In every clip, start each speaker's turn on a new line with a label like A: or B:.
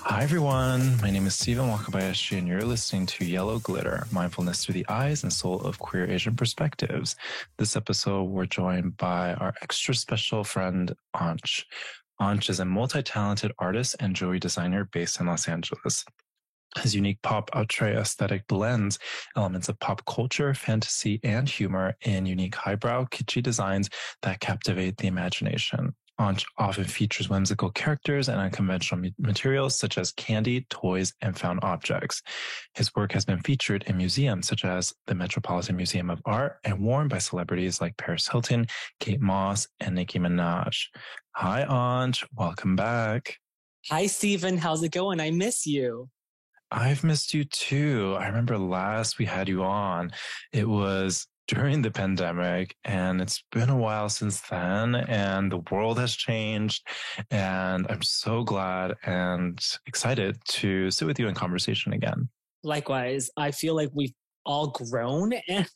A: Hi, everyone. My name is Steven Wakabayashi, and you're listening to Yellow Glitter, Mindfulness Through the Eyes and Soul of Queer Asian Perspectives. This episode, we're joined by our extra special friend, Anch. Anch is a multi-talented artist and jewelry designer based in Los Angeles. His unique pop outre aesthetic blends elements of pop culture, fantasy, and humor in unique highbrow, kitschy designs that captivate the imagination. Anch often features whimsical characters and unconventional materials such as candy, toys, and found objects. His work has been featured in museums such as the Metropolitan Museum of Art and worn by celebrities like Paris Hilton, Kate Moss, and Nicki Minaj. Hi, Anch. Welcome back.
B: Hi, Steven. How's it going? I miss you.
A: I've missed you too. I remember last we had you on, it was during the pandemic, and it's been a while since then, and the world has changed, and I'm so glad and excited to sit with you in conversation again.
B: Likewise, I feel like we've all grown and,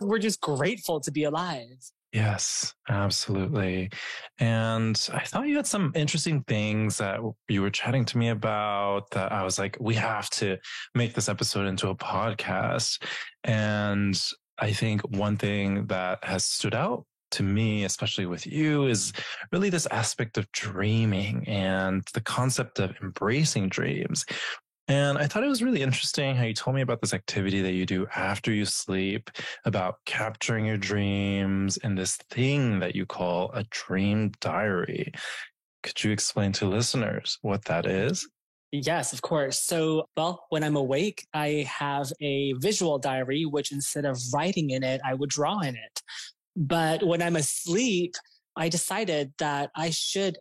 B: we're just grateful to be alive.
A: Yes, absolutely. And I thought you had some interesting things that you were chatting to me about that I was like, we have to make this episode into a podcast. And I think one thing that has stood out to me, especially with you, is really this aspect of dreaming and the concept of embracing dreams. And I thought it was really interesting how you told me about this activity that you do after you sleep, about capturing your dreams and this thing that you call a dream diary. Could you explain to listeners what that is?
B: Yes, of course. So, when I'm awake, I have a visual diary, which instead of writing in it, I would draw in it. But when I'm asleep, I decided that I should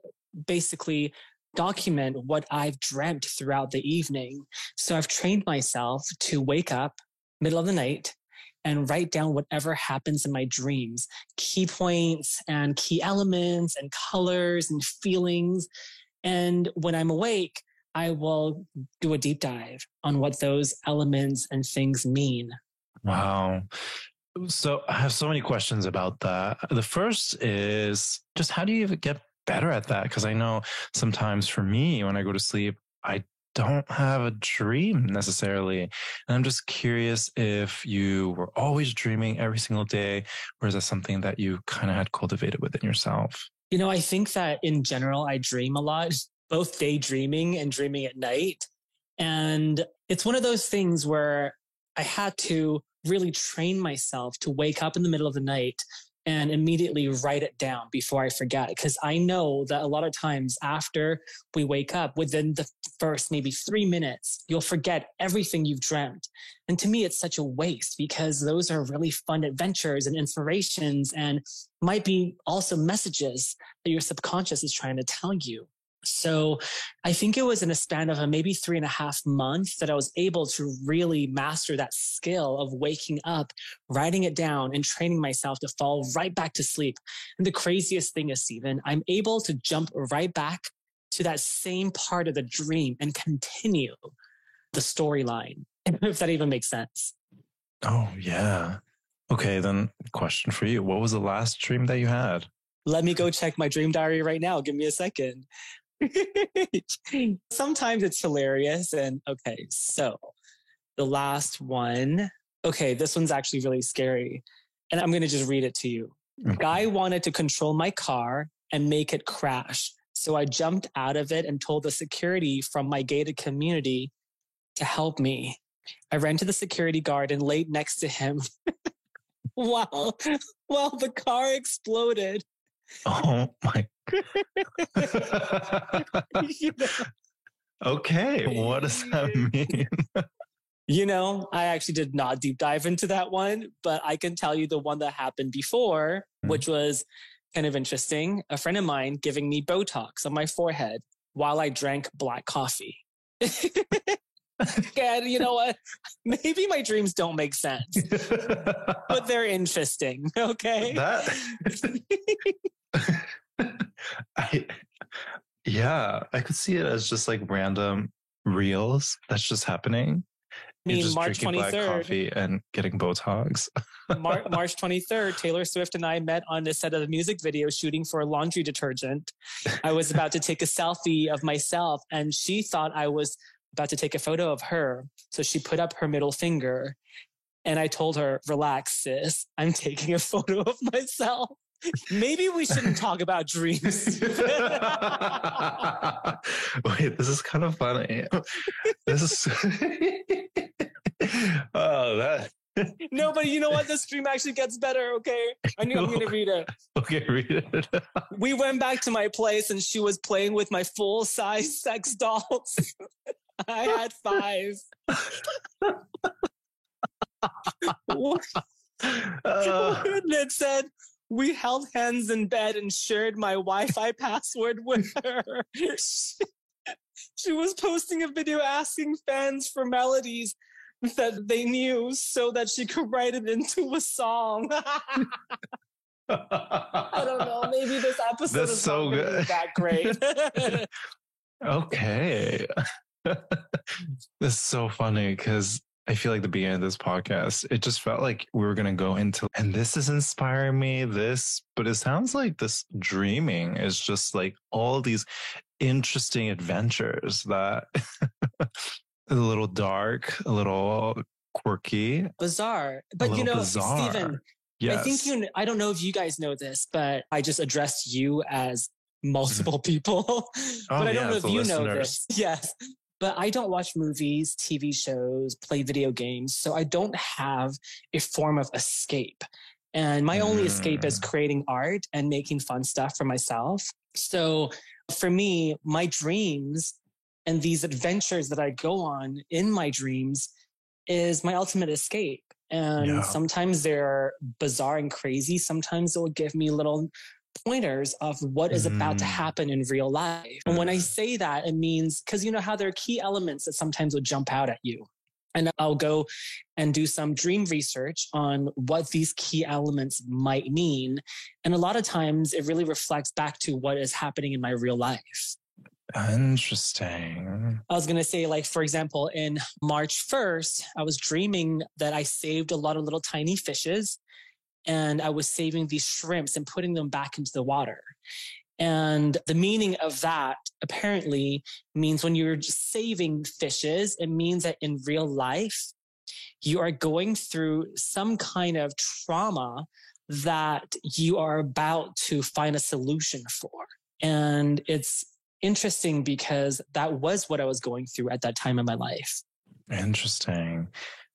B: basically document what I've dreamt throughout the evening. So I've trained myself to wake up middle of the night and write down whatever happens in my dreams, key points and key elements and colors and feelings. And when I'm awake, I will do a deep dive on what those elements and things mean.
A: Wow. So I have so many questions about that. The first is just how do you get better at that? Because I know sometimes for me, when I go to sleep, I don't have a dream necessarily. And I'm just curious if you were always dreaming every single day, or is that something that you kind of had cultivated within yourself?
B: I think that in general, I dream a lot, both daydreaming and dreaming at night. And it's one of those things where I had to really train myself to wake up in the middle of the night and immediately write it down before I forget. Because I know that a lot of times after we wake up, within the first maybe 3 minutes, you'll forget everything you've dreamt. And to me, it's such a waste because those are really fun adventures and inspirations and might be also messages that your subconscious is trying to tell you. So I think it was in a span of maybe 3.5 months that I was able to really master that skill of waking up, writing it down, and training myself to fall right back to sleep. And the craziest thing is, Steven, I'm able to jump right back to that same part of the dream and continue the storyline, if that even makes sense.
A: Oh, yeah. Okay, then question for you. What was the last dream that you had?
B: Let me go check my dream diary right now. Give me a second. Sometimes it's hilarious. And okay, so the last one. Okay, this one's actually really scary. And I'm going to just read it to you.
A: Okay.
B: Guy wanted to control my car and make it crash. So I jumped out of it and told the security from my gated community to help me. I ran to the security guard and laid next to him. Wow. Well, the car exploded.
A: Oh my. Okay, what does that mean?
B: I actually did not deep dive into that one, but I can tell you the one that happened before, which was kind of interesting. A friend of mine giving me Botox on my forehead while I drank black coffee. And you know what? Maybe my dreams don't make sense, but they're interesting. Okay.
A: I could see it as just like random reels that's just happening. You're just
B: March
A: drinking black
B: 23rd.
A: coffee and getting Botox.
B: March 23rd, Taylor Swift and I met on the set of the music video shooting for laundry detergent. I was about to take a selfie of myself, and she thought I was about to take a photo of her. So she put up her middle finger, and I told her, relax, sis, I'm taking a photo of myself. Maybe we shouldn't talk about dreams.
A: Wait, this is kind of funny. This is that.
B: No, but you know what? This dream actually gets better. Okay, I'm going to read it.
A: Okay, read it.
B: We went back to my place, and she was playing with my full-size sex dolls. I had 5. And it said, we held hands in bed and shared my Wi-Fi password with her. She was posting a video asking fans for melodies that they knew so that she could write it into a song. I don't know. Maybe this episode
A: That's
B: is
A: so
B: not
A: good.
B: that great.
A: Okay. That's so funny because I feel like the beginning of this podcast, it just felt like we were going to go into, and this is inspiring me, but it sounds like this dreaming is just like all these interesting adventures that a little dark, a little quirky,
B: Bizarre. But
A: bizarre.
B: Stephen,
A: Yes.
B: I don't know if you guys know this, but I just addressed you as multiple people. But I don't know if you know this. Yes. But I don't watch movies, TV shows, play video games. So I don't have a form of escape. And my only escape is creating art and making fun stuff for myself. So for me, my dreams and these adventures that I go on in my dreams is my ultimate escape. And sometimes they're bizarre and crazy. Sometimes it will give me little pointers of what is about to happen in real life. And when I say that, it means, because you know how there are key elements that sometimes will jump out at you. And I'll go and do some dream research on what these key elements might mean. And a lot of times it really reflects back to what is happening in my real life.
A: Interesting.
B: I was going to say, like, for example, in March 1st, I was dreaming that I saved a lot of little tiny fishes. And I was saving these shrimps and putting them back into the water. And the meaning of that apparently means when you're saving fishes, it means that in real life, you are going through some kind of trauma that you are about to find a solution for. And it's interesting because that was what I was going through at that time in my life.
A: Interesting.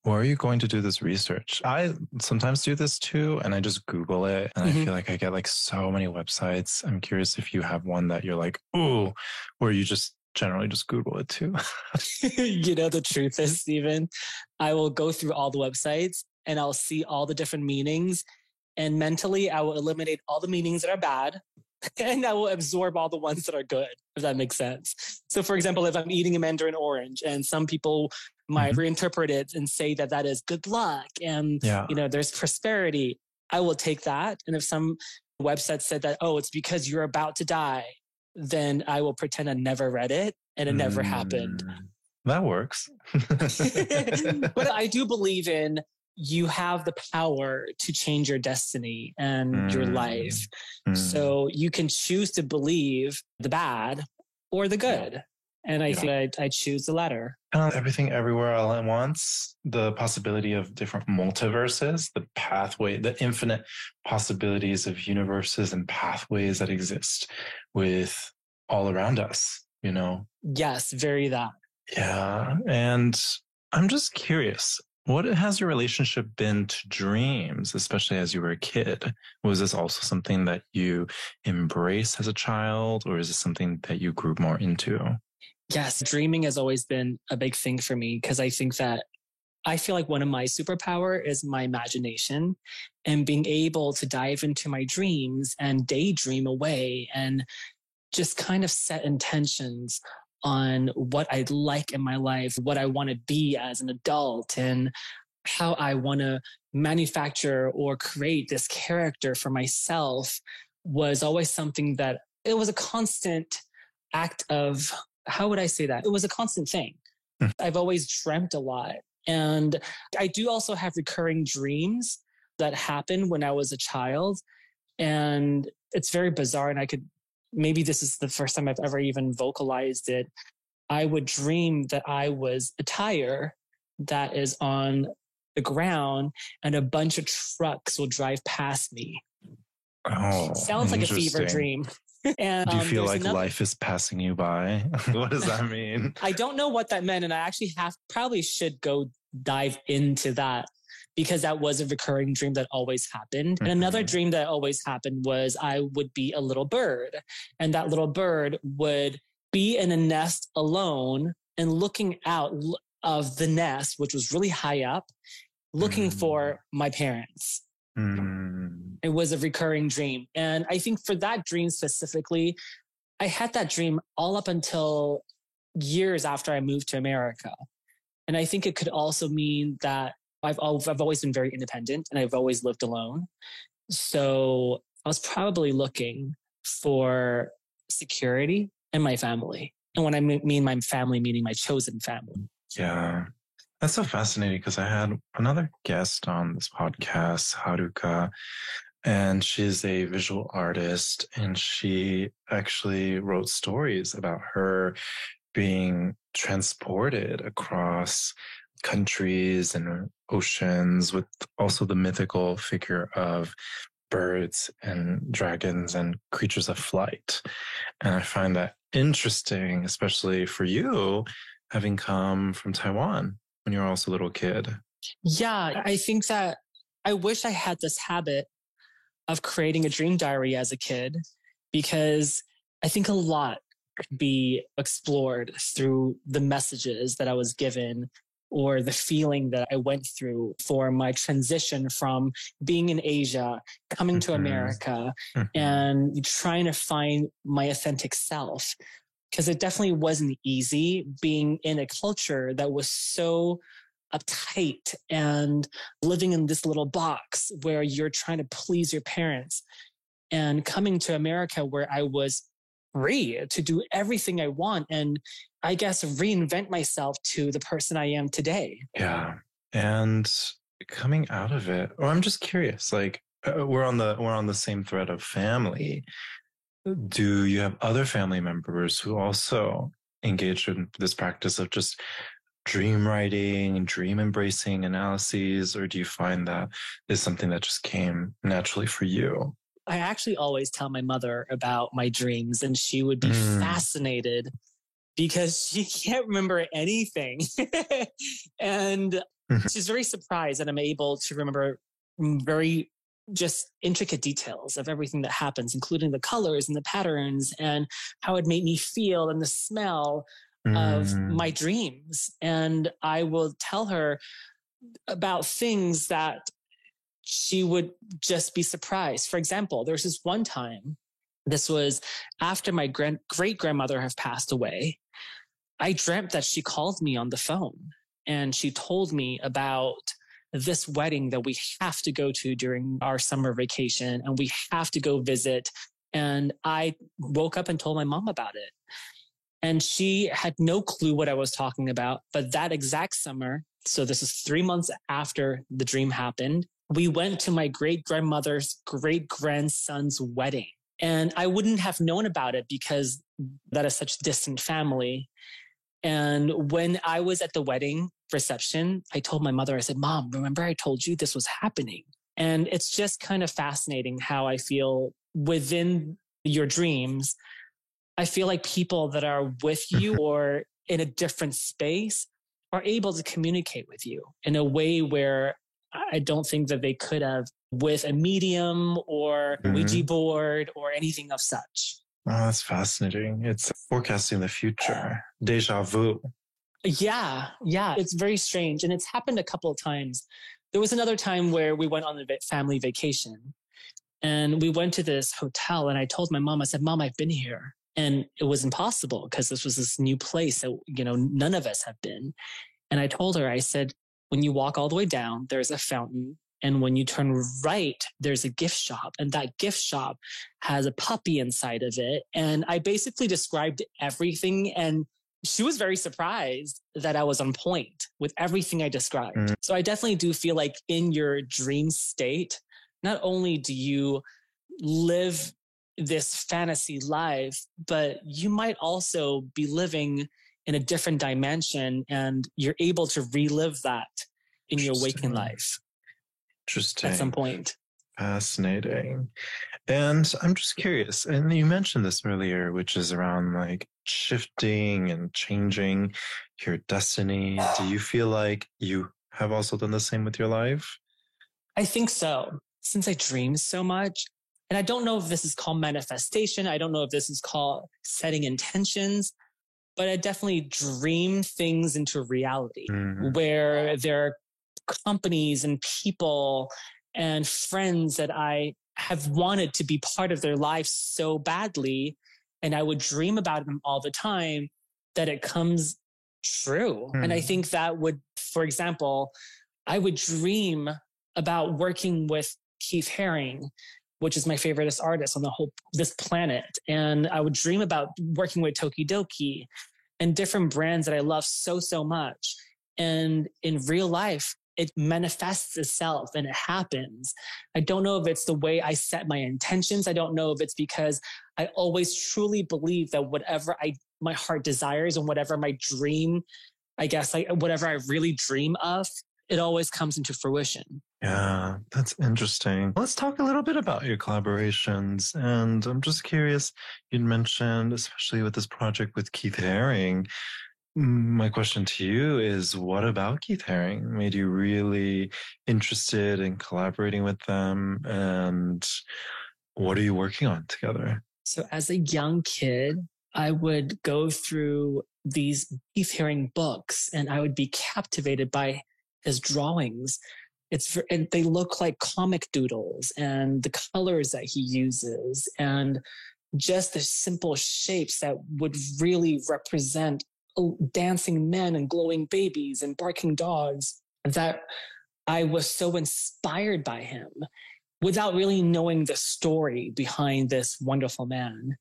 A: Where are you going to do this research? I sometimes do this too, and I just Google it, and I feel like I get like so many websites. I'm curious if you have one that you're like, ooh, or you just generally just Google it too.
B: You know, the truth is, Stephen, I will go through all the websites and I'll see all the different meanings, and mentally I will eliminate all the meanings that are bad and I will absorb all the ones that are good, if that makes sense. So for example, if I'm eating a mandarin orange and some people might reinterpret it and say that that is good luck and, you know, there's prosperity, I will take that. And if some website said that, oh, it's because you're about to die, then I will pretend I never read it and it never happened.
A: That works.
B: But I do believe in you have the power to change your destiny and your life. So you can choose to believe the bad or the good. And I think I choose the latter.
A: Everything Everywhere All at Once, the possibility of different multiverses, the pathway, the infinite possibilities of universes and pathways that exist with all around us, you know?
B: Yes, very that.
A: Yeah. And I'm just curious, what has your relationship been to dreams, especially as you were a kid? Was this also something that you embraced as a child, or is this something that you grew more into?
B: Yes, dreaming has always been a big thing for me because I think that I feel like one of my superpower is my imagination and being able to dive into my dreams and daydream away and just kind of set intentions on what I'd like in my life, what I want to be as an adult, and how I want to manufacture or create this character for myself was always something that it was a constant act of, how would I say that? It was a constant thing. I've always dreamt a lot. And I do also have recurring dreams that happened when I was a child. And it's very bizarre. And maybe this is the first time I've ever even vocalized it. I would dream that I was a tire that is on the ground and a bunch of trucks will drive past me.
A: Oh,
B: sounds like a fever dream. And
A: do you feel like life is passing you by? What does that mean?
B: I don't know what that meant. And I actually probably should go dive into that, because that was a recurring dream that always happened. And another dream that always happened was I would be a little bird, and that little bird would be in a nest alone and looking out of the nest, which was really high up, looking for my parents. It was a recurring dream. And I think for that dream specifically, I had that dream all up until years after I moved to America. And I think it could also mean that I've always been very independent and I've always lived alone. So I was probably looking for security in my family. And when I mean my family, meaning my chosen family.
A: Yeah. That's so fascinating, because I had another guest on this podcast, Haruka, and she's a visual artist, and she actually wrote stories about her being transported across countries and oceans with also the mythical figure of birds and dragons and creatures of flight. And I find that interesting, especially for you, having come from Taiwan when you were also a little kid.
B: Yeah, I think that I wish I had this habit of creating a dream diary as a kid, because I think a lot could be explored through the messages that I was given or the feeling that I went through for my transition from being in Asia, coming to America, and trying to find my authentic self. Because it definitely wasn't easy being in a culture that was so uptight and living in this little box where you're trying to please your parents, and coming to America where I was free to do everything I want and I guess reinvent myself to the person I am today.
A: Yeah. And coming out of it, or I'm just curious, like we're on the same thread of family. Do you have other family members who also engage in this practice of just dream writing, dream embracing analyses, or do you find that is something that just came naturally for you?
B: I actually always tell my mother about my dreams, and she would be fascinated because she can't remember anything. And she's very surprised that I'm able to remember very just intricate details of everything that happens, including the colors and the patterns and how it made me feel and the smell of my dreams. And I will tell her about things that she would just be surprised. For example, there was this one time, this was after my great grandmother had passed away. I dreamt that she called me on the phone and she told me about this wedding that we have to go to during our summer vacation and we have to go visit. And I woke up and told my mom about it. And she had no clue what I was talking about. But that exact summer, so this is 3 months after the dream happened, we went to my great grandmother's great grandson's wedding. And I wouldn't have known about it because that is such distant family. And when I was at the wedding reception, I told my mother, I said, Mom, remember I told you this was happening? And it's just kind of fascinating how I feel within your dreams. I feel like people that are with you or in a different space are able to communicate with you in a way where I don't think that they could have with a medium or Ouija board or anything of such.
A: Oh, that's fascinating. It's forecasting the future. Deja vu.
B: Yeah. It's very strange. And it's happened a couple of times. There was another time where we went on a family vacation and we went to this hotel and I told my mom, I said, Mom, I've been here. And it was impossible because this was this new place that, none of us have been. And I told her, I said, when you walk all the way down, there's a fountain. And when you turn right, there's a gift shop. And that gift shop has a puppy inside of it. And I basically described everything. And she was very surprised that I was on point with everything I described. So I definitely do feel like in your dream state, not only do you live this fantasy life, but you might also be living in a different dimension, and you're able to relive that in your waking life.
A: Interesting.
B: At some point.
A: Fascinating. And I'm just curious, and you mentioned this earlier, which is around like shifting and changing your destiny. Do you feel like you have also done the same with your life?
B: I think so. Since I dream so much, and I don't know if this is called manifestation. I don't know if this is called setting intentions, but I definitely dream things into reality where there are companies and people and friends that I have wanted to be part of their lives so badly. And I would dream about them all the time that it comes true. And I think that would, for example, I would dream about working with Keith Haring, which is my favorite artist on this planet. And I would dream about working with Tokidoki and different brands that I love so, so much. And in real life, it manifests itself and it happens. I don't know if it's the way I set my intentions. I don't know if it's because I always truly believe that whatever my heart desires and whatever my dream, whatever I really dream of, it always comes into fruition.
A: Yeah, that's interesting. Let's talk a little bit about your collaborations. And I'm just curious, you'd mentioned, especially with this project with Keith Haring, my question to you is, what about Keith Haring made you really interested in collaborating with them? And what are you working on together?
B: So as a young kid, I would go through these Keith Haring books and I would be captivated by his drawings. And they look like comic doodles, and the colors that he uses and just the simple shapes that would really represent dancing men and glowing babies and barking dogs, that I was so inspired by him without really knowing the story behind this wonderful man.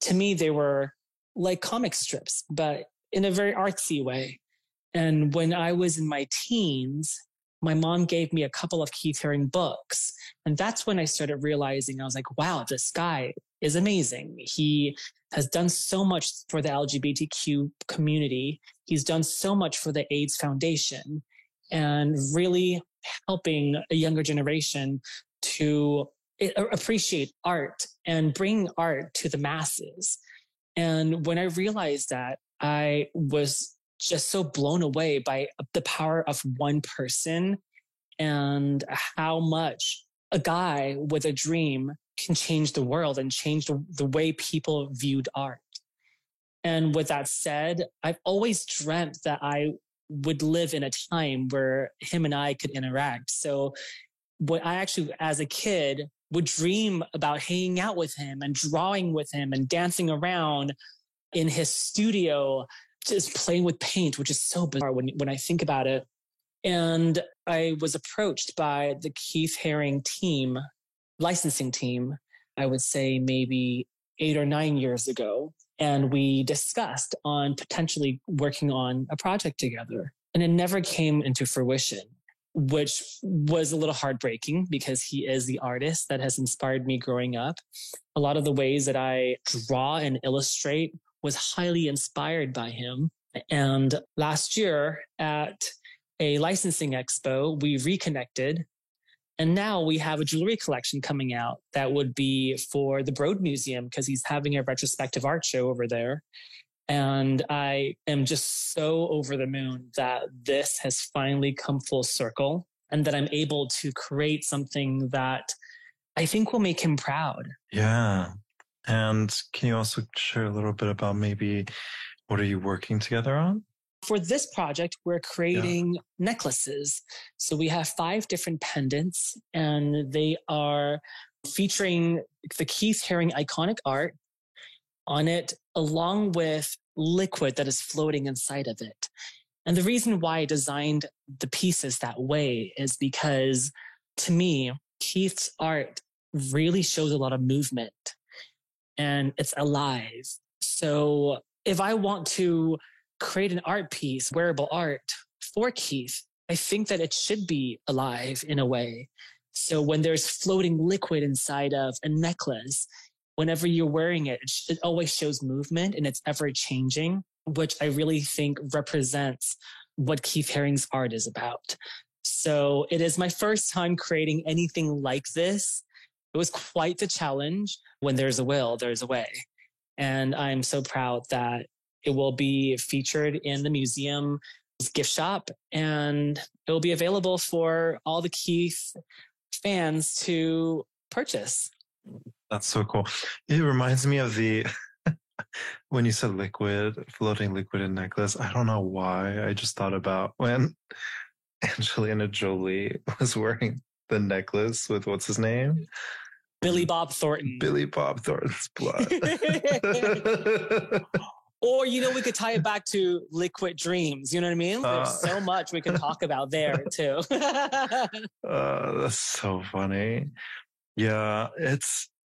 B: To me, they were like comic strips, but in a very artsy way. And when I was in my teens, my mom gave me a couple of Keith Haring books. And that's when I started realizing, I was like, wow, this guy is amazing. He has done so much for the LGBTQ community. He's done so much for the AIDS Foundation and really helping a younger generation to appreciate art and bring art to the masses. And when I realized that, I was just so blown away by the power of one person and how much a guy with a dream can change the world and change the way people viewed art. And with that said, I've always dreamt that I would live in a time where him and I could interact. So what I actually, as a kid, would dream about hanging out with him and drawing with him and dancing around in his studio, just playing with paint, which is so bizarre when I think about it. And I was approached by the Keith Haring team, licensing team, I would say maybe 8 or 9 years ago. And we discussed on potentially working on a project together. And it never came into fruition, which was a little heartbreaking because he is the artist that has inspired me growing up. A lot of the ways that I draw and illustrate was highly inspired by him. And last year at a licensing expo, we reconnected. And now we have a jewelry collection coming out that would be for the Broad Museum because he's having a retrospective art show over there. And I am just so over the moon that this has finally come full circle and that I'm able to create something that I think will make him proud.
A: Yeah. And can you also share a little bit about maybe what are you working together on?
B: For this project, we're creating necklaces. So we have 5 different pendants and they are featuring the Keith Haring iconic art on it, along with liquid that is floating inside of it. And the reason why I designed the pieces that way is because, to me, Keith's art really shows a lot of movement and it's alive. So if I want to create an art piece, wearable art for Keith, I think that it should be alive in a way. So when there's floating liquid inside of a necklace, whenever you're wearing it, it always shows movement and it's ever changing, which I really think represents what Keith Haring's art is about. So it is my first time creating anything like this. It was quite the challenge. When there's a will, there's a way. And I'm so proud that it will be featured in the museum's gift shop, and it will be available for all the Keith fans to purchase.
A: That's so cool. It reminds me of the when you said liquid, floating liquid in necklace. I don't know why. I just thought about when Angelina Jolie was wearing the necklace with what's his name?
B: Billy Bob Thornton.
A: Billy Bob Thornton's blood.
B: Or, we could tie it back to Liquid Dreams. You know what I mean? There's so much we could talk about there too.
A: That's so funny. Yeah,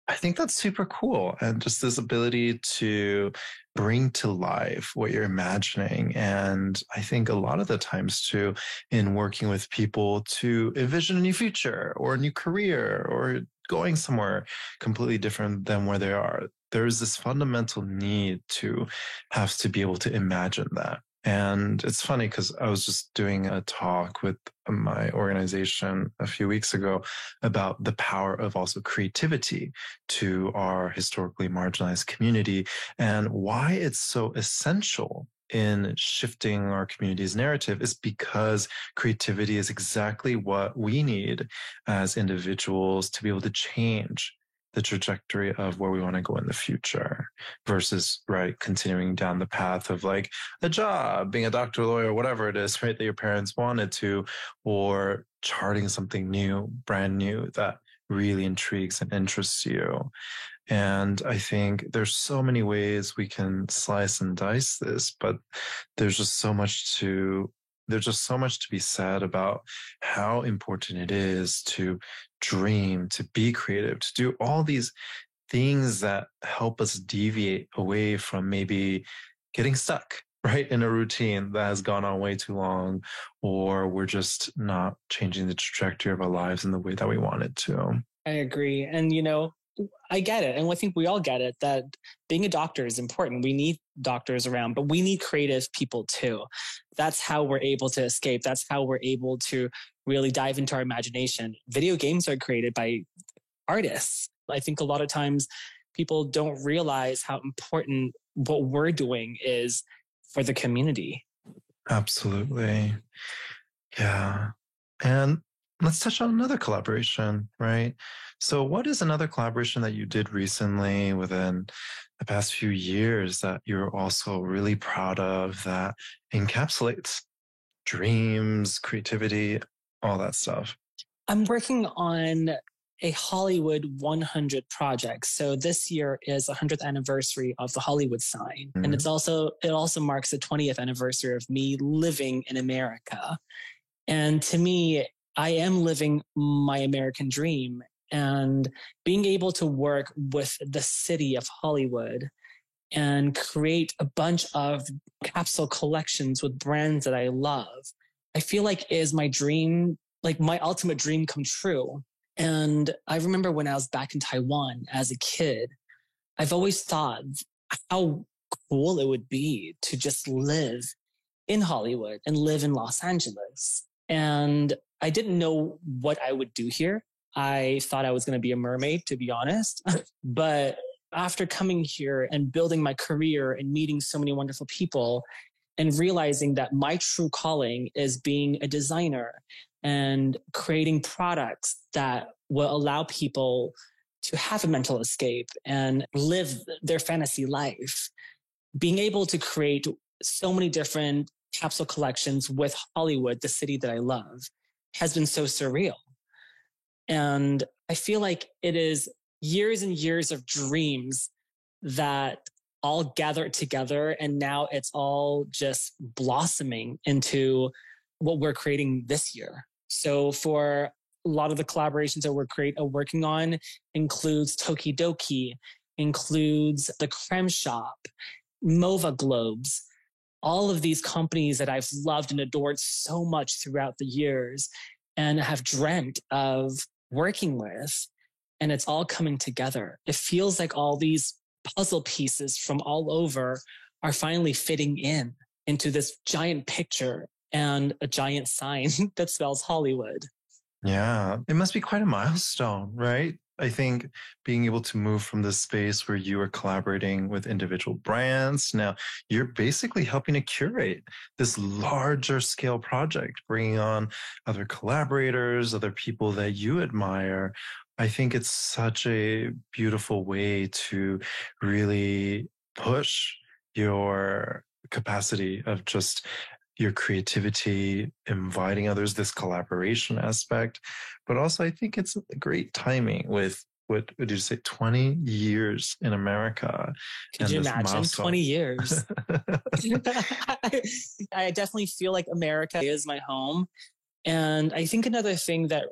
A: I think that's super cool. And just this ability to bring to life what you're imagining. And I think a lot of the times too, in working with people to envision a new future or a new career or going somewhere completely different than where they are, there's this fundamental need to have to be able to imagine that. And it's funny because I was just doing a talk with my organization a few weeks ago about the power of also creativity to our historically marginalized community and why it's so essential in shifting our community's narrative is because creativity is exactly what we need as individuals to be able to change the trajectory of where we want to go in the future versus, right, continuing down the path of like a job, being a doctor, lawyer, whatever it is, right, that your parents wanted to, or charting something new, brand new that really intrigues and interests you. And I think there's so many ways we can slice and dice this, but there's just so much to be said about how important it is to dream, to be creative, to do all these things that help us deviate away from maybe getting stuck, right, in a routine that has gone on way too long, or we're just not changing the trajectory of our lives in the way that we want it to.
B: I agree. And, I get it. And I think we all get it that being a doctor is important. We need doctors around, but we need creative people too. That's how we're able to escape. That's how we're able to really dive into our imagination. Video games are created by artists. I think a lot of times people don't realize how important what we're doing is for the community.
A: Absolutely. Yeah. And let's touch on another collaboration, right? So what is another collaboration that you did recently within the past few years that you're also really proud of that encapsulates dreams, creativity, all that stuff?
B: I'm working on a Hollywood 100 project. So this year is the 100th anniversary of the Hollywood sign. Mm-hmm. And it also marks the 20th anniversary of me living in America. And to me, I am living my American dream, and being able to work with the city of Hollywood and create a bunch of capsule collections with brands that I love, I feel like is my dream, like my ultimate dream come true. And I remember when I was back in Taiwan as a kid, I've always thought how cool it would be to just live in Hollywood and live in Los Angeles. And I didn't know what I would do here. I thought I was going to be a mermaid, to be honest. But after coming here and building my career and meeting so many wonderful people and realizing that my true calling is being a designer and creating products that will allow people to have a mental escape and live their fantasy life, being able to create so many different capsule collections with Hollywood, the city that I love, has been so surreal. And I feel like it is years and years of dreams that all gathered together. And now it's all just blossoming into what we're creating this year. So for a lot of the collaborations that we're working on includes Tokidoki, includes the Creme Shop, Mova Globes, all of these companies that I've loved and adored so much throughout the years and have dreamt of working with. And it's all coming together. It feels like all these puzzle pieces from all over are finally fitting into this giant picture and a giant sign that spells Hollywood.
A: Yeah, it must be quite a milestone, right? I think being able to move from this space where you are collaborating with individual brands, now you're basically helping to curate this larger scale project, bringing on other collaborators, other people that you admire. I think it's such a beautiful way to really push your capacity of just your creativity, inviting others, this collaboration aspect. But also, I think it's great timing with what did you say, 20 years in America.
B: Could you imagine 20 years? I definitely feel like America is my home. And I think another thing that,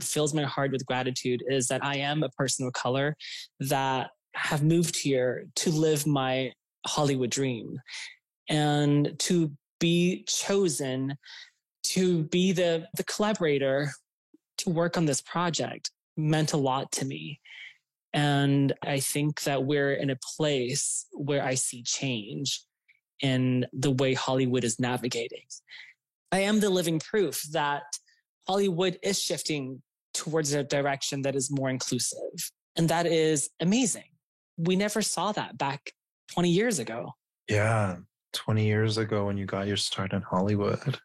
B: fills my heart with gratitude is that I am a person of color that have moved here to live my Hollywood dream and to be chosen to be the collaborator to work on this project meant a lot to me. And I think that we're in a place where I see change in the way Hollywood is navigating. I am the living proof that Hollywood is shifting towards a direction that is more inclusive. And that is amazing. We never saw that back 20 years ago.
A: Yeah, 20 years ago when you got your start in Hollywood.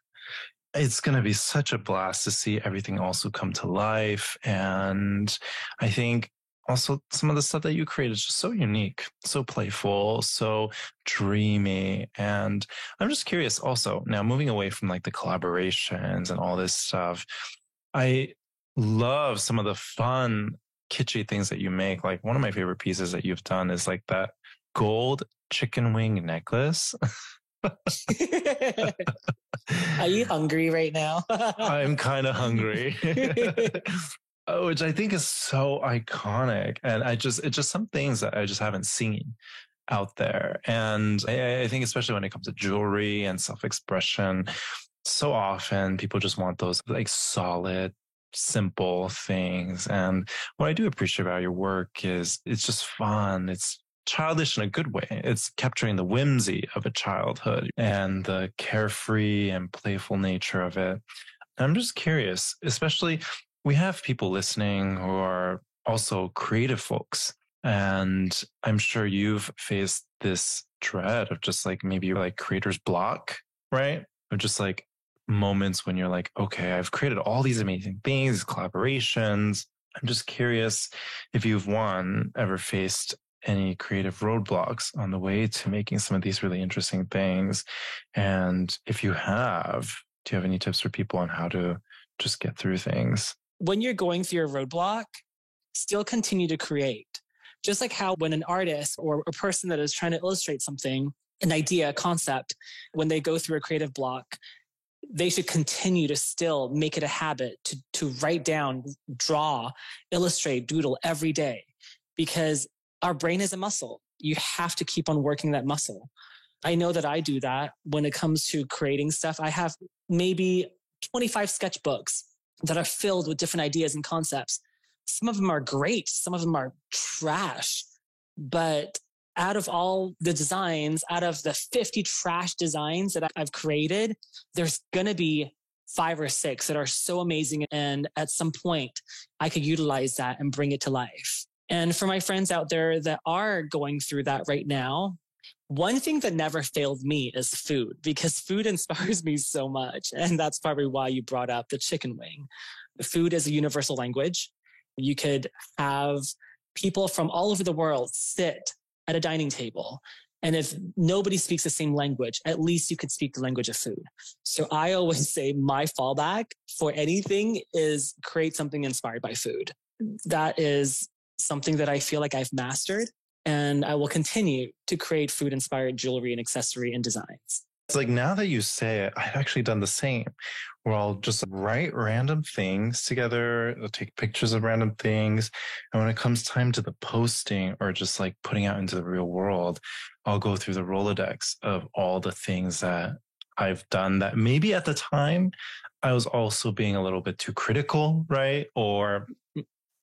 A: It's going to be such a blast to see everything also come to life. And I think also some of the stuff that you create is just so unique, so playful, so dreamy. And I'm just curious also, now moving away from like the collaborations and all this stuff, I love some of the fun, kitschy things that you make. Like one of my favorite pieces that you've done is like that gold chicken wing necklace.
B: Are you hungry right now?
A: I'm kind of hungry. Which I think is so iconic. And it's just some things that I just haven't seen out there. And I think especially when it comes to jewelry and self-expression, so often people just want those like solid, simple things. And what I do appreciate about your work is it's just fun. It's childish in a good way. It's capturing the whimsy of a childhood and the carefree and playful nature of it. I'm just curious, especially we have people listening who are also creative folks. And I'm sure you've faced this dread of just like maybe like creator's block, right? Of just like moments when you're like, okay, I've created all these amazing things, collaborations. I'm just curious if you've ever faced any creative roadblocks on the way to making some of these really interesting things. And if you have, do you have any tips for people on how to just get through things?
B: When you're going through a roadblock, still continue to create. Just like how when an artist or a person that is trying to illustrate something, an idea, a concept, when they go through a creative block, they should continue to still make it a habit to write down, draw, illustrate, doodle every day. Because our brain is a muscle. You have to keep on working that muscle. I know that I do that when it comes to creating stuff. I have maybe 25 sketchbooks that are filled with different ideas and concepts. Some of them are great. Some of them are trash. But out of all the designs, out of the 50 trash designs that I've created, there's going to be 5 or 6 that are so amazing. And at some point, I could utilize that and bring it to life. And for my friends out there that are going through that right now, one thing that never failed me is food, because food inspires me so much. And that's probably why you brought up the chicken wing. Food is a universal language. You could have people from all over the world sit at a dining table. And if nobody speaks the same language, at least you could speak the language of food. So I always say my fallback for anything is create something inspired by food. That is something that I feel like I've mastered. And I will continue to create food-inspired jewelry and accessory and designs.
A: It's like now that you say it, I've actually done the same where I'll just write random things together, I'll take pictures of random things. And when it comes time to the posting or just like putting out into the real world, I'll go through the Rolodex of all the things that I've done that maybe at the time I was also being a little bit too critical, right? Or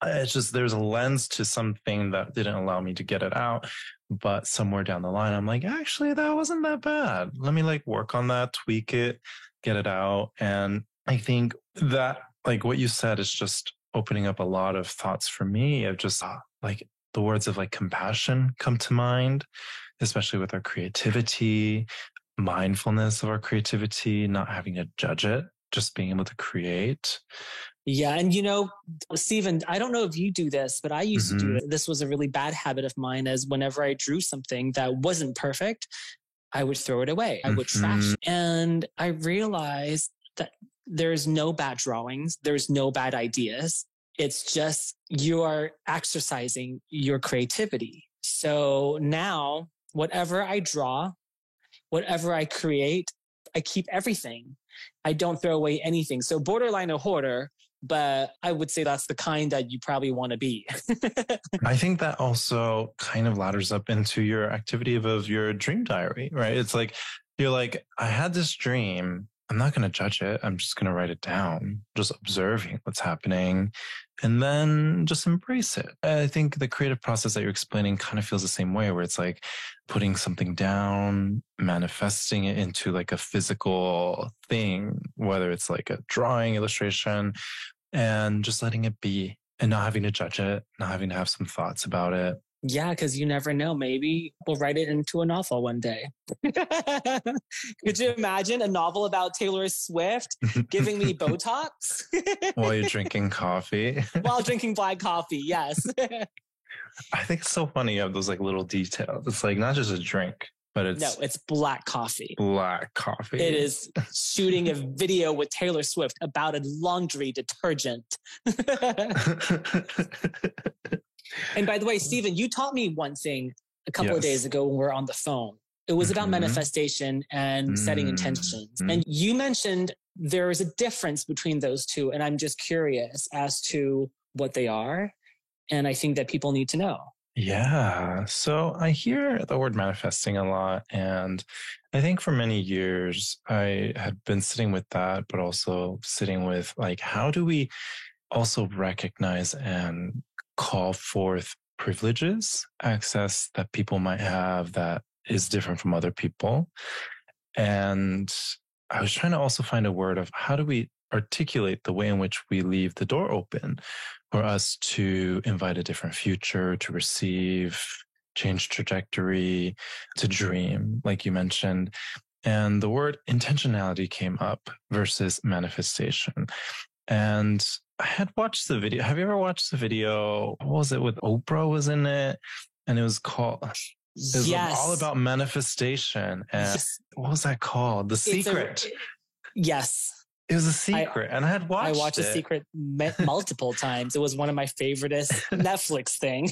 A: it's just there's a lens to something that didn't allow me to get it out. But somewhere down the line, I'm like, actually, that wasn't that bad. Let me like work on that, tweak it, get it out. And I think that like what you said is just opening up a lot of thoughts for me of just like the words of like compassion come to mind, especially with our creativity, mindfulness of our creativity, not having to judge it, just being able to create.
B: Yeah. And Stephen, I don't know if you do this, but I used to do it. This was a really bad habit of mine, as whenever I drew something that wasn't perfect, I would throw it away. I would trash it. And I realized that there's no bad drawings. There's no bad ideas. It's just you are exercising your creativity. So now whatever I draw, whatever I create, I keep everything. I don't throw away anything. So borderline a hoarder, but I would say that's the kind that you probably want to be.
A: I think that also kind of ladders up into your activity of your dream diary, right? It's like, you're like, I had this dream. I'm not going to judge it. I'm just going to write it down, just observing what's happening and then just embrace it. I think the creative process that you're explaining kind of feels the same way, where it's like putting something down, manifesting it into like a physical thing, whether it's like a drawing, illustration, and just letting it be and not having to judge it, not having to have some thoughts about it.
B: Yeah, because you never know. Maybe we'll write it into a novel one day. Could you imagine a novel about Taylor Swift giving me Botox?
A: While you're drinking coffee.
B: While drinking black coffee, yes.
A: I think it's so funny you have those like little details. It's like not just a drink, but
B: it's black coffee.
A: Black coffee.
B: It is shooting a video with Taylor Swift about a laundry detergent. And by the way, Stephen, you taught me one thing a couple of days ago when we were on the phone. It was about manifestation and setting intentions. And you mentioned there is a difference between those two. And I'm just curious as to what they are. And I think that people need to know.
A: Yeah. So I hear the word manifesting a lot. And I think for many years, I had been sitting with that, but also sitting with like, how do we also recognize and call forth privileges, access that people might have that is different from other people. And I was trying to also find a word of how do we articulate the way in which we leave the door open for us to invite a different future, to receive, change trajectory, to dream, like you mentioned. And the word intentionality came up versus manifestation. And I had watched the video. Have you ever watched the video? What was it with Oprah was in it? And it was called, it was all about manifestation. And what was that called? The Secret.
B: Yes.
A: It was a secret. And I had watched it.
B: I watched The Secret multiple times. It was one of my favorite Netflix thing.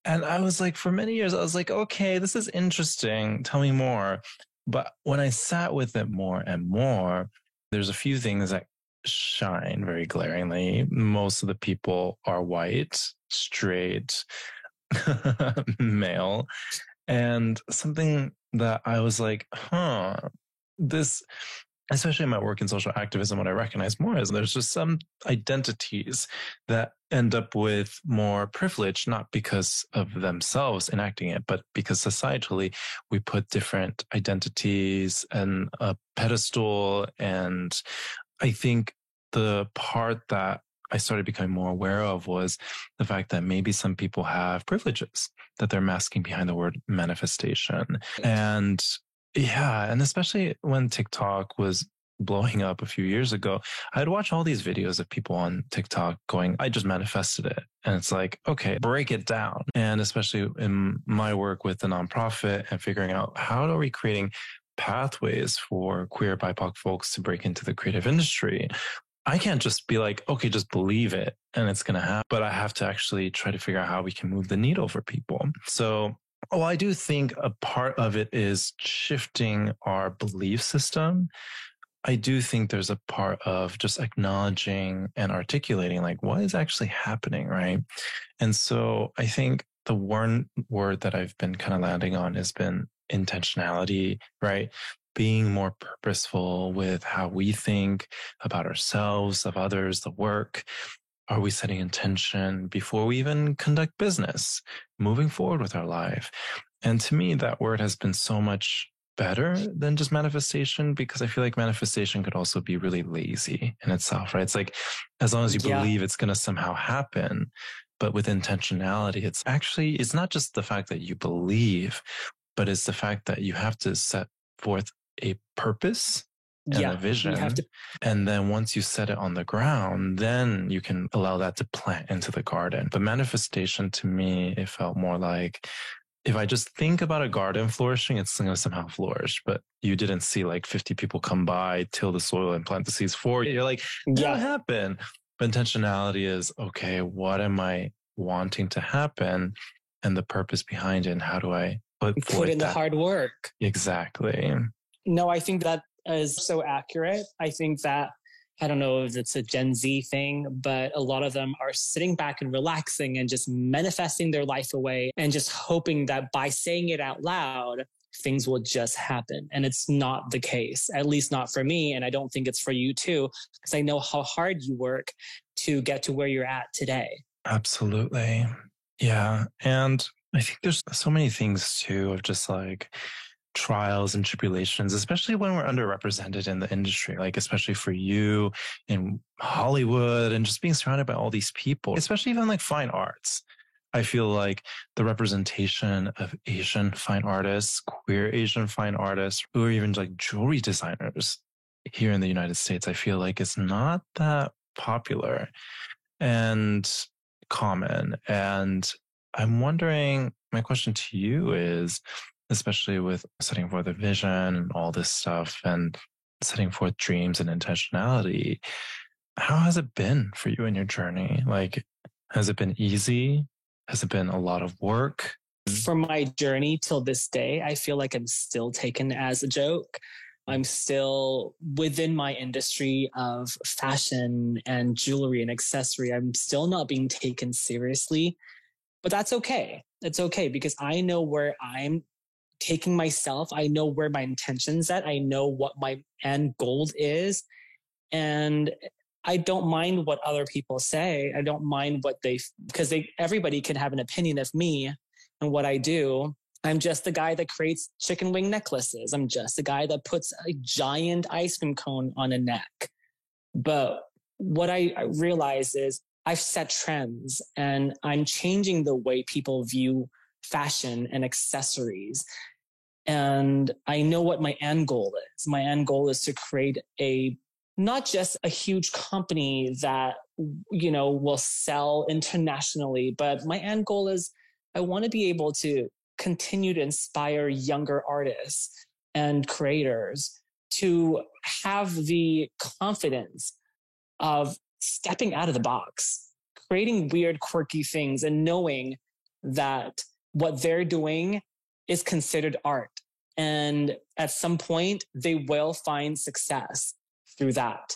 A: And I was like, for many years, I was like, okay, this is interesting. Tell me more. But when I sat with it more and more, there's a few things that shine very glaringly. Most of the people are white, straight, male. And something that I was like, this, especially in my work in social activism, what I recognize more is there's just some identities that end up with more privilege, not because of themselves enacting it, but because societally we put different identities and a pedestal. And I think the part that I started becoming more aware of was the fact that maybe some people have privileges that they're masking behind the word manifestation. And yeah, and especially when TikTok was blowing up a few years ago, I'd watch all these videos of people on TikTok going, I just manifested it. And it's like, okay, break it down. And especially in my work with the nonprofit and figuring out how are we creating pathways for queer BIPOC folks to break into the creative industry. I can't just be like, okay, just believe it and it's going to happen. But I have to actually try to figure out how we can move the needle for people. So Well, I do think a part of it is shifting our belief system. I do think there's a part of just acknowledging and articulating like what is actually happening, right? And so I think the one word that I've been kind of landing on has been intentionality, right? Being more purposeful with how we think about ourselves, of others, the work. Are we setting intention before we even conduct business, moving forward with our life? And to me, that word has been so much better than just manifestation, because I feel like manifestation could also be really lazy in itself, right? It's like, as long as you
B: Yeah.
A: believe it's going to somehow happen, but with intentionality, it's not just the fact that you believe, but it's the fact that you have to set forth a purpose and a vision. And then once you set it on the ground, then you can allow that to plant into the garden. But manifestation, to me, it felt more like, if I just think about a garden flourishing, it's going to somehow flourish. But you didn't see like 50 people come by, till the soil and plant the seeds for you. You're like, that'll happen. But intentionality is, okay, what am I wanting to happen? And the purpose behind it, and how do I put in
B: the hard work?
A: Exactly.
B: No, I think that is so accurate. I think that, I don't know if it's a Gen Z thing, but a lot of them are sitting back and relaxing and just manifesting their life away and just hoping that by saying it out loud, things will just happen. And it's not the case, at least not for me. And I don't think it's for you too, because I know how hard you work to get to where you're at today.
A: Absolutely. Yeah. And I think there's so many things too, of just like trials and tribulations, especially when we're underrepresented in the industry, like especially for you in Hollywood and just being surrounded by all these people, especially even like fine arts. I feel like the representation of Asian fine artists, queer Asian fine artists, or even like jewelry designers here in the United States, I feel like it's not that popular and common. And I'm wondering, my question to you is, especially with setting forth a vision and all this stuff and setting forth dreams and intentionality, how has it been for you in your journey? Like, has it been easy? Has it been a lot of work?
B: For my journey till this day, I feel like I'm still taken as a joke. I'm still within my industry of fashion and jewelry and accessory. I'm still not being taken seriously, but that's okay. It's okay, because I know where I'm taking myself. I know where my intention's at. I know what my end goal is. And I don't mind what other people say. I don't mind what because everybody can have an opinion of me and what I do. I'm just the guy that creates chicken wing necklaces. I'm just the guy that puts a giant ice cream cone on a neck. But what I realize is I've set trends, and I'm changing the way people view fashion and accessories. And I know what my end goal is. My end goal is to create not just a huge company that, will sell internationally, but my end goal is I want to be able to continue to inspire younger artists and creators to have the confidence of stepping out of the box, creating weird, quirky things, and knowing that what they're doing is considered art. And at some point, they will find success through that.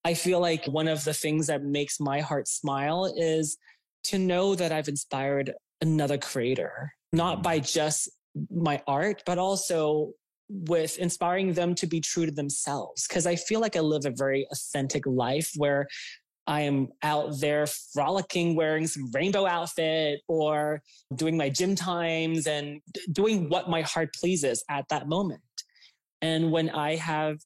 B: I feel like one of the things that makes my heart smile is to know that I've inspired another creator, not by just my art, but also with inspiring them to be true to themselves. Because I feel like I live a very authentic life where I am out there frolicking, wearing some rainbow outfit, or doing my gym times and doing what my heart pleases at that moment. And when I have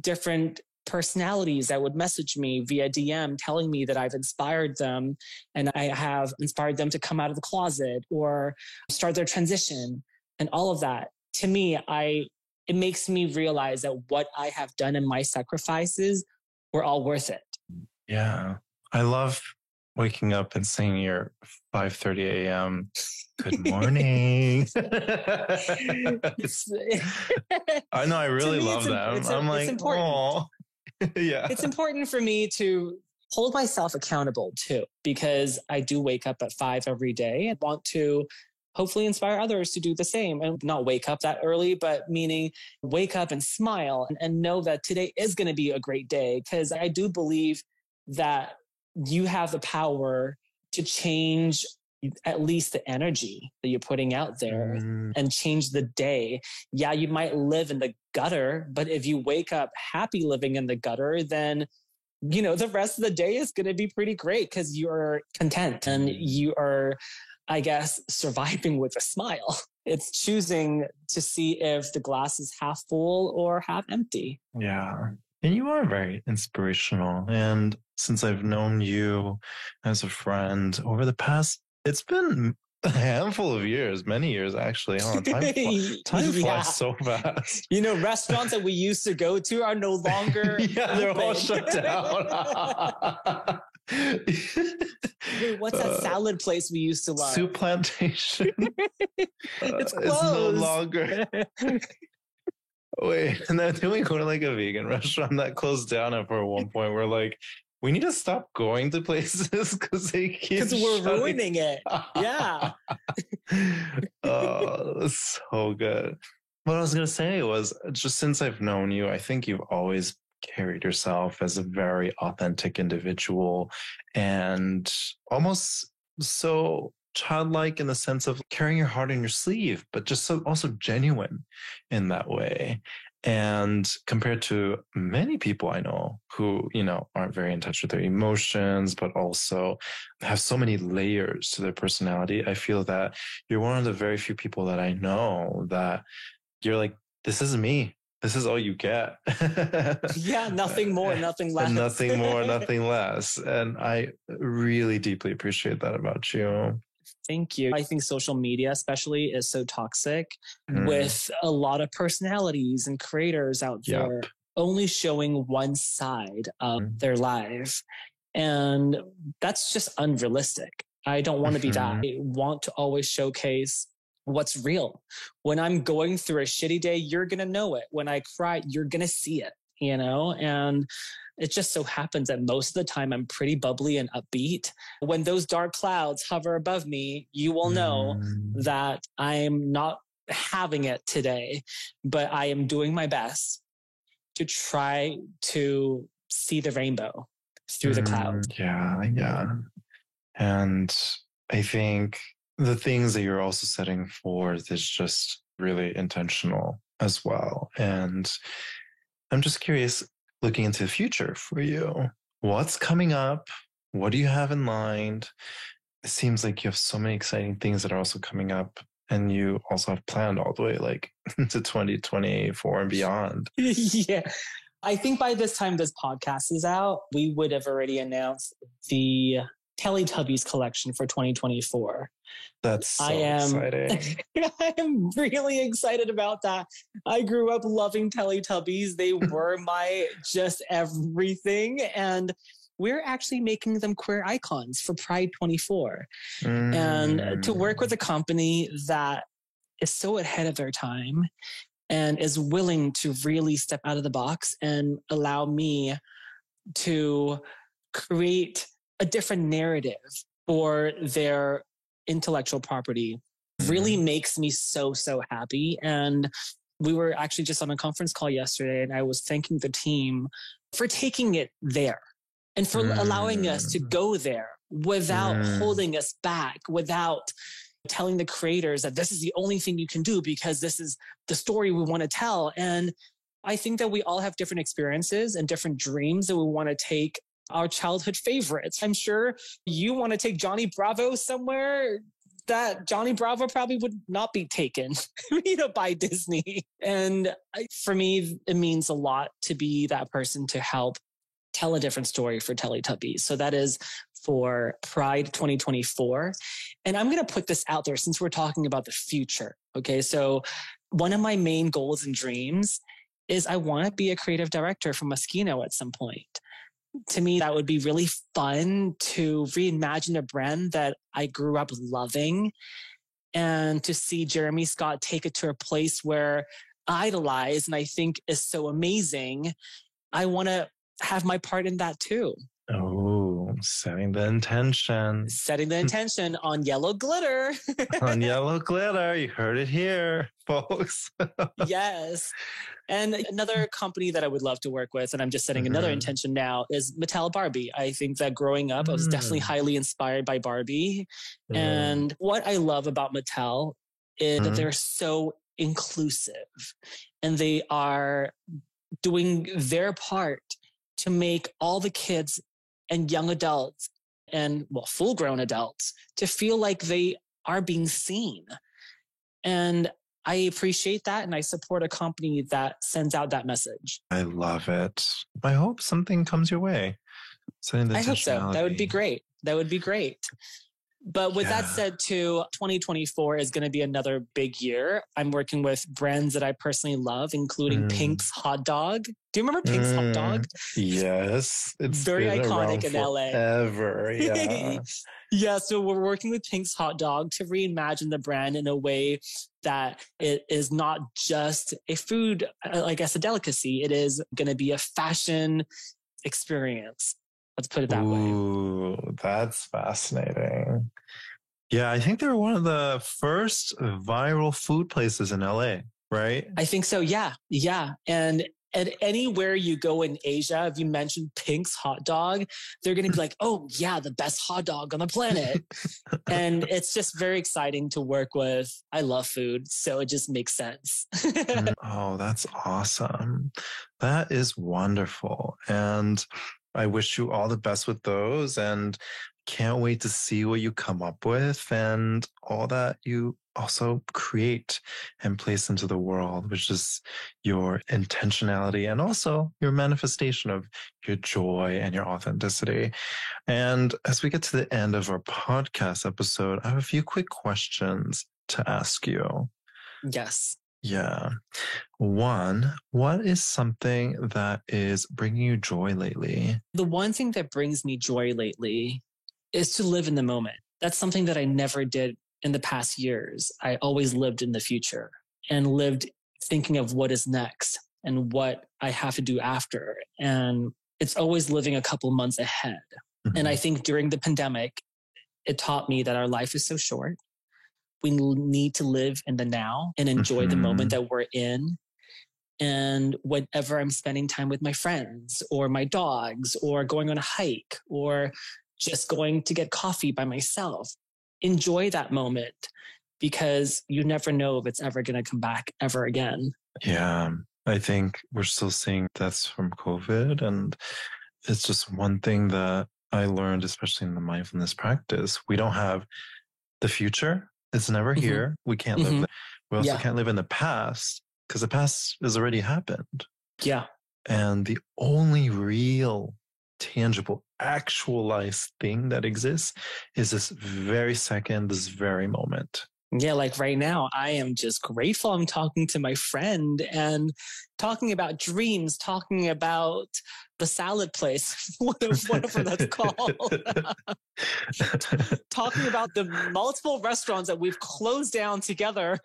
B: different personalities that would message me via DM telling me that I've inspired them and I have inspired them to come out of the closet or start their transition and all of that, to me, it makes me realize that what I have done and my sacrifices were all worth it.
A: Yeah. I love waking up and seeing your 5:30 a.m. Good morning. I know. I really love that. I'm like, oh, yeah.
B: It's important for me to hold myself accountable too, because I do wake up at 5 every day and want to hopefully inspire others to do the same and not wake up that early, but meaning wake up and smile and know that today is going to be a great day. Because I do believe that you have the power to change at least the energy that you're putting out there and change the day. Yeah, you might live in the gutter, but if you wake up happy living in the gutter, then the rest of the day is going to be pretty great because you're content and you are, I guess, surviving with a smile. It's choosing to see if the glass is half full or half empty.
A: Yeah. And you are very inspirational. And since I've known you as a friend over the past, it's been a handful of years, many years actually. Huh? Time flies so fast.
B: Restaurants that we used to go to are no longer.
A: Yeah, they're all shut down.
B: Wait, what's that salad place we used to love?
A: Soup Plantation.
B: It's closed.
A: It's no longer. Wait, and then we go to like a vegan restaurant that closed down at for one point. We're like, we need to stop going to places because
B: we're ruining it. Yeah.
A: Oh, that's so good. What I was going to say was just since I've known you, I think you've always carried yourself as a very authentic individual and almost so childlike in the sense of carrying your heart in your sleeve, but just so also genuine in that way. And compared to many people I know who, aren't very in touch with their emotions, but also have so many layers to their personality, I feel that you're one of the very few people that I know that you're like, this is me. This is all you get.
B: Yeah, nothing more, nothing less.
A: Nothing more, nothing less. And I really deeply appreciate that about you.
B: Thank you. I think social media especially is so toxic with a lot of personalities and creators out there only showing one side of their life. And that's just unrealistic. I don't want to be that. I want to always showcase what's real. When I'm going through a shitty day, you're going to know it. When I cry, you're going to see it, and it just so happens that most of the time I'm pretty bubbly and upbeat. When those dark clouds hover above me, you will know that I'm not having it today, but I am doing my best to try to see the rainbow through the clouds.
A: Yeah. And I think the things that you're also setting forth is just really intentional as well. And I'm just curious, looking into the future for you, what's coming up? What do you have in mind? It seems like you have so many exciting things that are also coming up, and you also have planned all the way like to 2024 and beyond.
B: Yeah. I think by this time this podcast is out, we would have already announced the Teletubbies collection for 2024.
A: That's so exciting.
B: I am really excited about that. I grew up loving Teletubbies. They were my just everything. And we're actually making them queer icons for Pride 24. And to work with a company that is so ahead of their time and is willing to really step out of the box and allow me to create a different narrative for their intellectual property really makes me so, so happy. And we were actually just on a conference call yesterday, and I was thanking the team for taking it there and for allowing us to go there without holding us back, without telling the creators that this is the only thing you can do because this is the story we want to tell. And I think that we all have different experiences and different dreams that we want to take our childhood favorites. I'm sure you want to take Johnny Bravo somewhere that Johnny Bravo probably would not be taken, by Disney. And for me, it means a lot to be that person to help tell a different story for Teletubbies. So that is for Pride 2024. And I'm going to put this out there since we're talking about the future. Okay. So one of my main goals and dreams is I want to be a creative director for Moschino at some point. To me, that would be really fun to reimagine a brand that I grew up loving and to see Jeremy Scott take it to a place where I idolize and I think is so amazing. I want to have my part in that too.
A: Oh, Setting the intention.
B: Setting the intention on Yellow Glitter.
A: On Yellow Glitter. You heard it here, folks.
B: Yes. And another company that I would love to work with, and I'm just setting another intention now, is Mattel Barbie. I think that growing up, I was definitely highly inspired by Barbie. And what I love about Mattel is that they're so inclusive and they are doing their part to make all the kids and young adults and, well, full-grown adults to feel like they are being seen. And I appreciate that, and I support a company that sends out that message.
A: I love it. I hope something comes your way.
B: I hope so. That would be great. That would be great. But with that said, too, 2024 is going to be another big year. I'm working with brands that I personally love, including Pink's Hot Dog. Do you remember Pink's Hot Dog?
A: Yes. It's
B: very iconic in LA.
A: Ever, yeah.
B: Yeah, so we're working with Pink's Hot Dog to reimagine the brand in a way that it is not just a food, I guess, a delicacy. It is going to be a fashion experience. Let's put it that way.
A: Ooh, that's fascinating. Yeah, I think they were one of the first viral food places in LA, right?
B: I think so. Yeah. Yeah. And anywhere you go in Asia, if you mention Pink's Hot Dog, they're going to be like, oh, yeah, the best hot dog on the planet. And it's just very exciting to work with. I love food, so it just makes sense.
A: Oh, that's awesome. That is wonderful. And I wish you all the best with those, and can't wait to see what you come up with and all that you also create and place into the world, which is your intentionality and also your manifestation of your joy and your authenticity. And as we get to the end of our podcast episode, I have a few quick questions to ask you.
B: Yes.
A: Yeah. One, what is something that is bringing you joy lately?
B: The one thing that brings me joy lately is to live in the moment. That's something that I never did in the past years. I always lived in the future and lived thinking of what is next and what I have to do after. And it's always living a couple months ahead. And I think during the pandemic, it taught me that our life is so short. We need to live in the now and enjoy the moment that we're in. And whenever I'm spending time with my friends or my dogs or going on a hike or just going to get coffee by myself, enjoy that moment because you never know if it's ever going to come back ever again.
A: Yeah, I think we're still seeing deaths from COVID. And it's just one thing that I learned, especially in the mindfulness practice. We don't have the future. It's never here. We can't live there. We also can't live in the past because the past has already happened.
B: Yeah.
A: And the only real, tangible, actualized thing that exists is this very second, this very moment.
B: Yeah, like right now, I am just grateful I'm talking to my friend and talking about dreams, talking about the salad place, whatever that's called. Talking about the multiple restaurants that we've closed down together.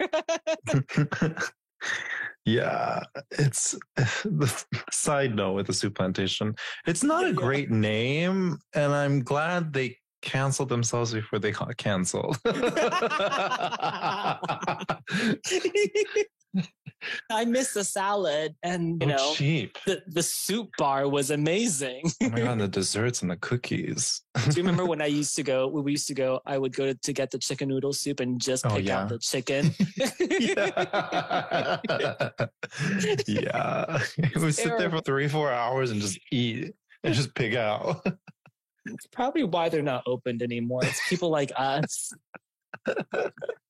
A: Yeah, it's the side note with the Soup Plantation. It's not a great name, and I'm glad they canceled themselves before they got canceled.
B: I miss the salad, and
A: cheap.
B: The soup bar was amazing.
A: Oh my god, and the desserts and the cookies.
B: Do you remember when we used to go, I would go to get the chicken noodle soup and just pick out the chicken.
A: Yeah. It would sit there for 3-4 hours and just eat and just pick out.
B: It's probably why they're not opened anymore. It's people like us.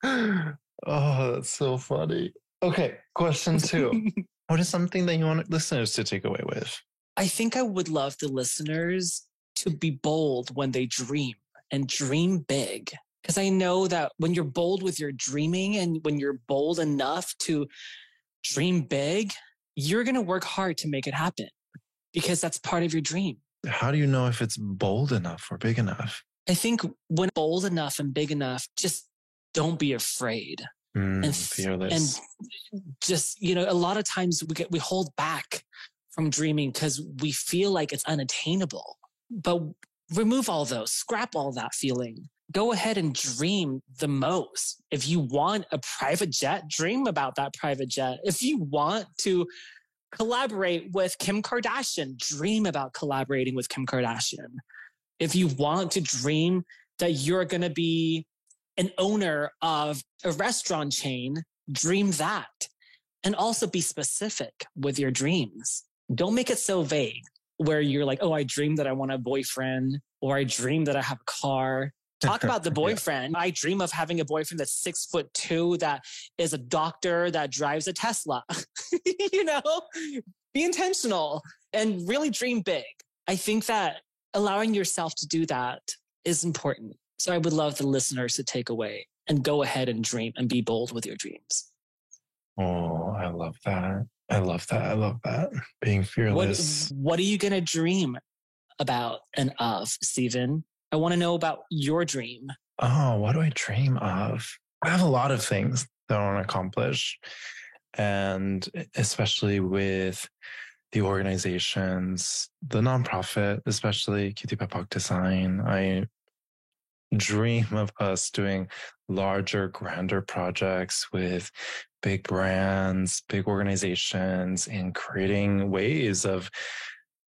A: Oh, that's so funny. Okay, question 2. What is something that you want listeners to take away with?
B: I think I would love the listeners to be bold when they dream and dream big. Because I know that when you're bold with your dreaming and when you're bold enough to dream big, you're going to work hard to make it happen because that's part of your dream.
A: How do you know if it's bold enough or big enough?
B: I think when bold enough and big enough, just don't be afraid. And
A: fearless.
B: And just, a lot of times we hold back from dreaming because we feel like it's unattainable. But remove all those, scrap all that feeling. Go ahead and dream the most. If you want a private jet, dream about that private jet. If you want to collaborate with Kim Kardashian, dream about collaborating with Kim Kardashian. If you want to dream that you're going to be an owner of a restaurant chain, dream that. And also be specific with your dreams. Don't make it so vague where you're like, oh, I dream that I want a boyfriend, or I dream that I have a car. Talk about the boyfriend. Yeah. I dream of having a boyfriend that's 6'2", that is a doctor, that drives a Tesla. You know, be intentional and really dream big. I think that allowing yourself to do that is important. So I would love the listeners to take away and go ahead and dream and be bold with your dreams.
A: Oh, I love that. I love that. I love that. Being fearless.
B: What are you going to dream about and of, Stephen? I want to know about your dream.
A: Oh, what do I dream of? I have a lot of things that I want to accomplish. And especially with the organizations, the nonprofit, especially Cutie Pet Pock Design, I dream of us doing larger, grander projects with big brands, big organizations, and creating ways of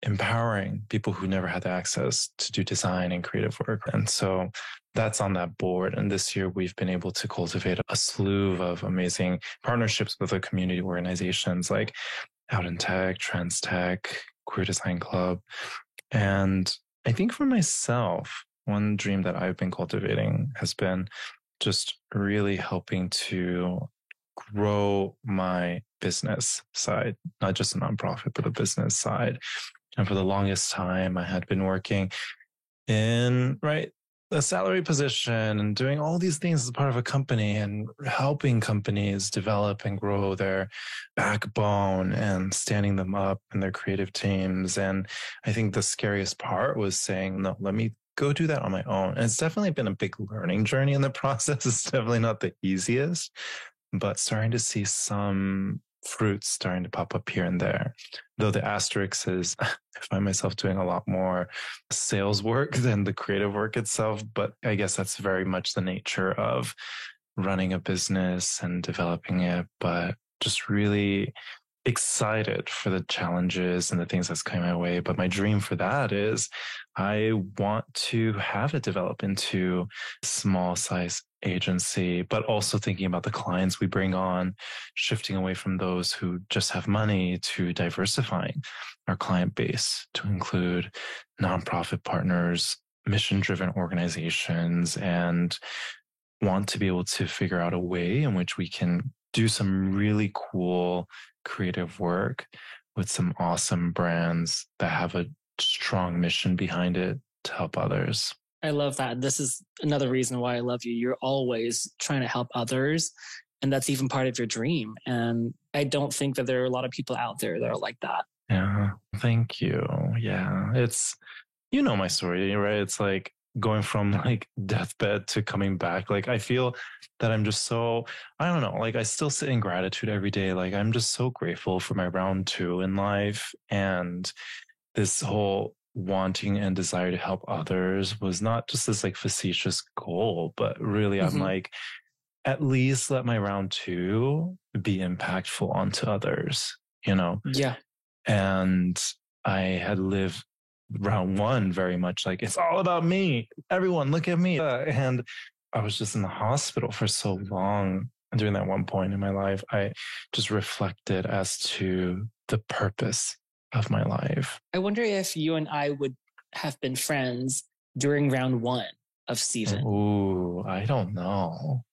A: empowering people who never had the access to do design and creative work. And so that's on that board. And this year we've been able to cultivate a slew of amazing partnerships with the community organizations like Out in Tech, Trans Tech, Queer Design Club. And I think for myself, one dream that I've been cultivating has been just really helping to grow my business side, not just a nonprofit, but a business side. And for the longest time, I had been working in, a salary position and doing all these things as part of a company and helping companies develop and grow their backbone and standing them up in their creative teams. And I think the scariest part was saying, no, let me go do that on my own. And it's definitely been a big learning journey in the process. It's definitely not the easiest, but starting to see some fruits starting to pop up here and there. Though the asterisk is I find myself doing a lot more sales work than the creative work itself. But I guess that's very much the nature of running a business and developing it. But just really excited for the challenges and the things that's coming my way. But my dream for that is I want to have it develop into a small size agency, but also thinking about the clients we bring on, shifting away from those who just have money to diversifying our client base to include nonprofit partners, mission-driven organizations, and want to be able to figure out a way in which we can do some really cool creative work with some awesome brands that have a strong mission behind it to help others.
B: I love that. This is another reason why I love you. You're always trying to help others, and that's even part of your dream. And I don't think that there are a lot of people out there that are like that.
A: Yeah. Thank you. Yeah. It's, my story, right? It's like going from deathbed to coming back. I feel that I'm just so, I don't know, I still sit in gratitude every day. I'm just so grateful for my round 2 in life. And this whole wanting and desire to help others was not just this facetious goal, but really I'm at least let my round 2 be impactful onto others,
B: Yeah.
A: And I had lived round 1 very much it's all about me. Everyone look at me. And I was just in the hospital for so long. And during that one point in my life, I just reflected as to the purpose of my life.
B: I wonder if you and I would have been friends during round 1 of Stephen.
A: Ooh, I don't know.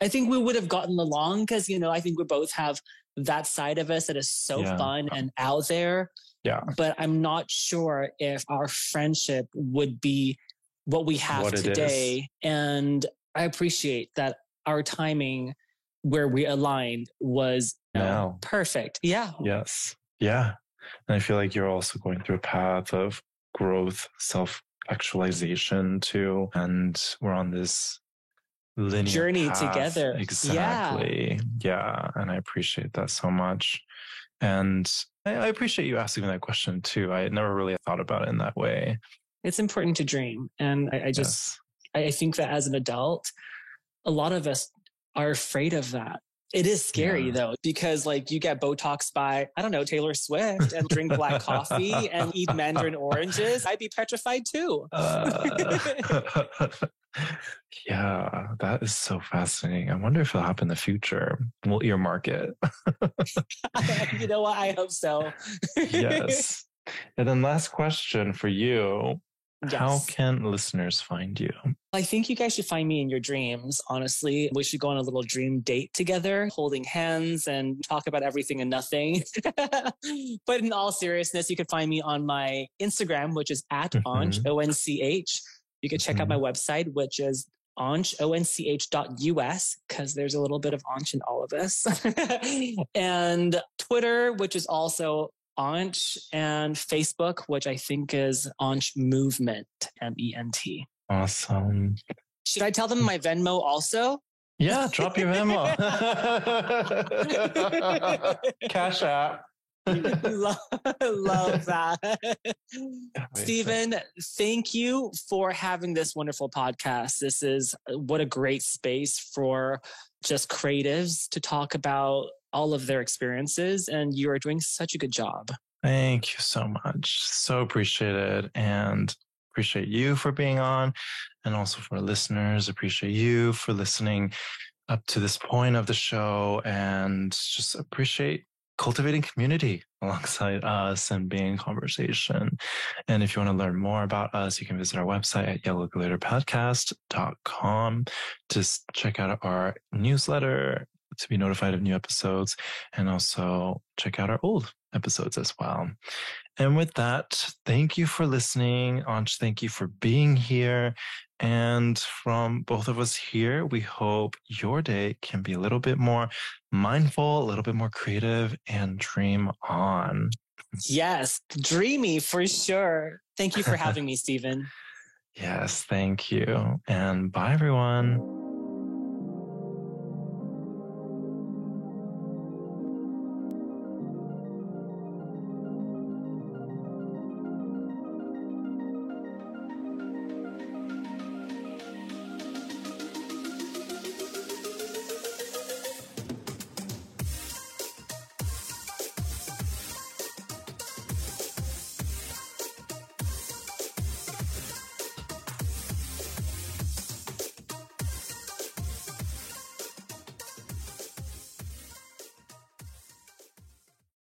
B: I think we would have gotten along because, I think we both have that side of us that is so fun and out there.
A: Yeah.
B: But I'm not sure if our friendship would be what we have today. And I appreciate that our timing where we aligned was perfect. Yeah.
A: Yes. Yeah. And I feel like you're also going through a path of growth, self-actualization too. And we're on this linear
B: journey
A: path
B: together.
A: Exactly. Yeah. And I appreciate that so much. And I appreciate you asking me that question too. I had never really thought about it in that way.
B: It's important to dream. And I think that as an adult, a lot of us are afraid of that. It is scary though, because like you get Botox by, I don't know, Taylor Swift and drink black coffee and eat mandarin oranges. I'd be petrified too.
A: Yeah, that is so fascinating. I wonder if it'll happen in the future. We'll earmark it.
B: You know what? I hope so.
A: Yes. And then last question for you. Yes. How can listeners find you?
B: I think you guys should find me in your dreams, honestly. We should go on a little dream date together, holding hands and talk about everything and nothing. But in all seriousness, you can find me on my Instagram, which is at Onch, ONCH. You can check out my website, which is onch.us, because there's a little bit of Onch in all of us. And Twitter, which is also Onch, and Facebook, which I think is Onch Movement, MENT.
A: Awesome.
B: Should I tell them my Venmo also?
A: Yeah, drop your Venmo. Cash App.
B: Love that. Stephen, thank you for having this wonderful podcast. This is what a great space for just creatives to talk about all of their experiences, and you are doing such a good job.
A: Thank you so much. So appreciate it, and appreciate you for being on, and also for our listeners, appreciate you for listening up to this point of the show, and just appreciate cultivating community alongside us and being in conversation. And if you want to learn more about us, you can visit our website at yellowglitterpodcast.com to check out our newsletter, to be notified of new episodes, and also check out our old episodes as well. And with that, thank you for listening. Onch, thank you for being here. And from both of us here, we hope your day can be a little bit more mindful, a little bit more creative, and dream on.
B: Yes, dreamy for sure. Thank you for having me, Stephen.
A: Yes, thank you. And bye, everyone.